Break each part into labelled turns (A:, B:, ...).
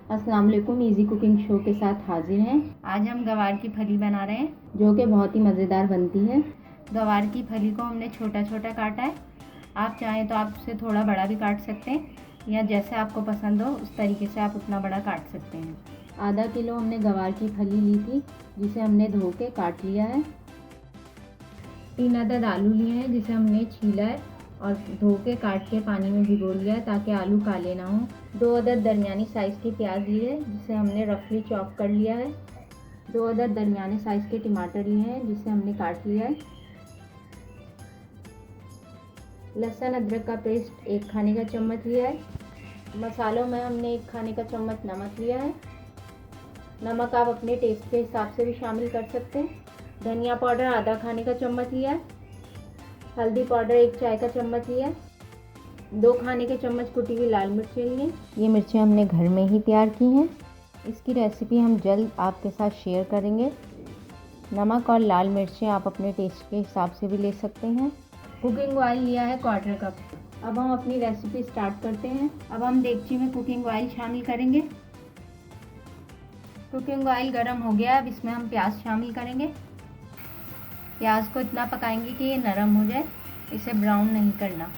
A: अस्सलाम वालेकुम। Easy cooking show के साथ हाजिर हैं।
B: आज हम गवार की फली बना रहे हैं
A: जो कि बहुत ही मज़ेदार बनती है।
B: गवार की फली को हमने छोटा छोटा काटा है। आप चाहें तो आप उसे थोड़ा बड़ा भी काट सकते हैं या जैसे आपको पसंद हो उस तरीके से आप उतना बड़ा काट सकते हैं।
A: आधा किलो हमने गवार की फली ली थी जिसे हमने धो के काट लिया है।
B: 3 अदद आलू लिए हैं जिसे हमने छीला है और धो के काट के पानी में भिगो लिया है ताकि आलू काले ना हो।
A: 2 अदद दरमियानी साइज़ की प्याज ली है जिसे हमने रफली चॉप कर लिया है। 2 अदद दरमियाने साइज़ के टमाटर लिए हैं जिसे हमने काट लिया है। लहसुन अदरक का पेस्ट 1 खाने का चम्मच लिया है। मसालों में हमने 1 खाने का चम्मच नमक लिया है। नमक आप अपने टेस्ट के हिसाब से भी शामिल कर सकते हैं। धनिया पाउडर आधा खाने का चम्मच लिया है। हल्दी पाउडर 1 चाय का चम्मच लिया है। 2 खाने के चम्मच कुटी हुई लाल मिर्चें लिए। ये मिर्चें हमने घर में ही तैयार की हैं। इसकी रेसिपी हम जल्द आपके साथ शेयर करेंगे। नमक और लाल मिर्चें आप अपने टेस्ट के हिसाब से भी ले सकते हैं।
B: कुकिंग ऑयल लिया है 1/4 कप।
A: अब हम अपनी रेसिपी स्टार्ट करते हैं।
B: अब हम देगची में कुकिंग ऑयल शामिल करेंगे। कुकिंग ऑयल गर्म हो गया। अब इसमें हम प्याज शामिल करेंगे। प्याज को इतना पकाएंगे कि ये नरम हो जाए, इसे ब्राउन नहीं करना।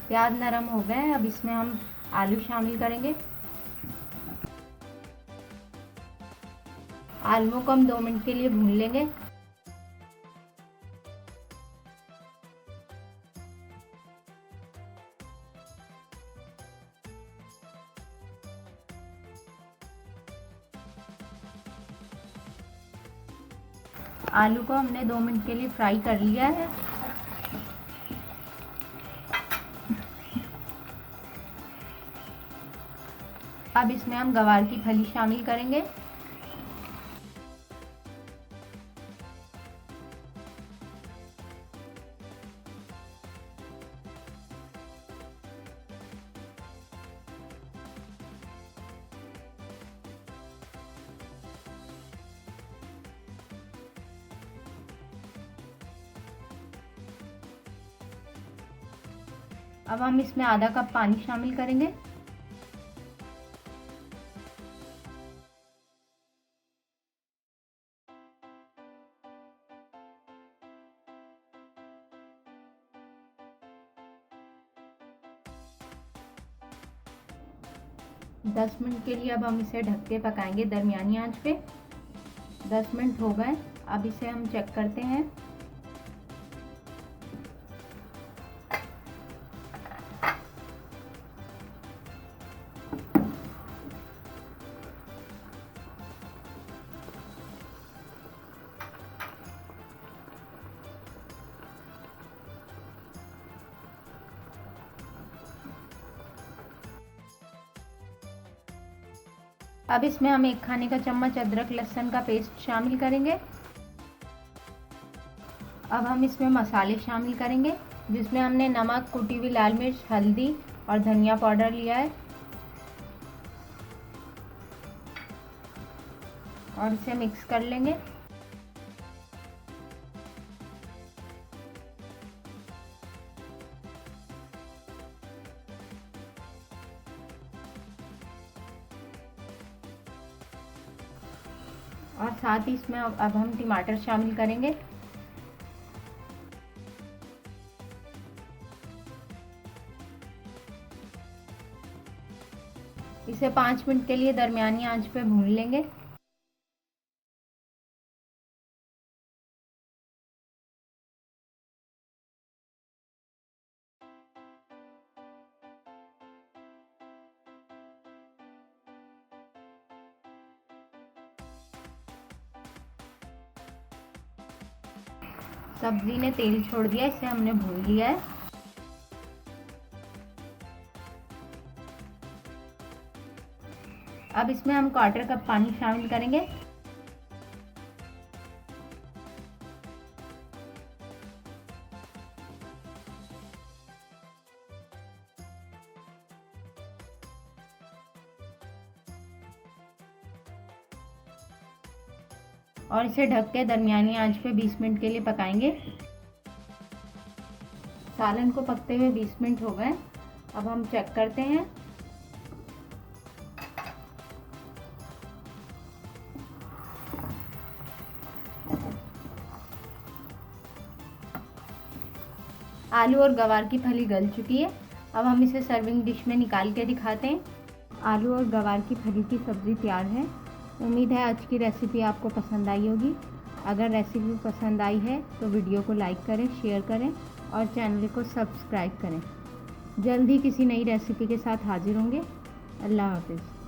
B: प्याज नरम हो गए। अब इसमें हम आलू शामिल करेंगे। आलूओं को हम 2 मिनट के लिए भून लेंगे। आलू को हमने 2 मिनट के लिए फ्राई कर लिया है। अब इसमें हम गवार की फली शामिल करेंगे। अब हम इसमें आधा कप पानी शामिल करेंगे। दस मिनट के लिए अब हम इसे ढक के पकाएंगे दरमियानी आंच पे। 10 मिनट हो गए। अब इसे हम चेक करते हैं। अब इसमें हम 1 खाने का चम्मच अदरक लहसुन का पेस्ट शामिल करेंगे। अब हम इसमें मसाले शामिल करेंगे जिसमें हमने नमक, कुटी हुई लाल मिर्च, हल्दी और धनिया पाउडर लिया है और इसे मिक्स कर लेंगे। और साथ ही इसमें अब हम टमाटर शामिल करेंगे। इसे 5 मिनट के लिए दरमियानी आंच पे भून लेंगे। सब्जी ने तेल छोड़ दिया, इसे हमने भून लिया है। अब इसमें हम 1/4 कप पानी शामिल करेंगे। और इसे ढक के दरमियानी आंच पे 20 मिनट के लिए पकाएंगे। सालन को पकते हुए 20 मिनट हो गए। अब हम चेक करते हैं। आलू और गवार की फली गल चुकी है। अब हम इसे सर्विंग डिश में निकाल के दिखाते हैं। आलू और गवार की फली की सब्ज़ी तैयार है। उम्मीद है आज की रेसिपी आपको पसंद आई होगी। अगर रेसिपी पसंद आई है तो वीडियो को लाइक करें, शेयर करें और चैनल को सब्सक्राइब करें। जल्द ही किसी नई रेसिपी के साथ हाजिर होंगे। अल्लाह हाफिज़।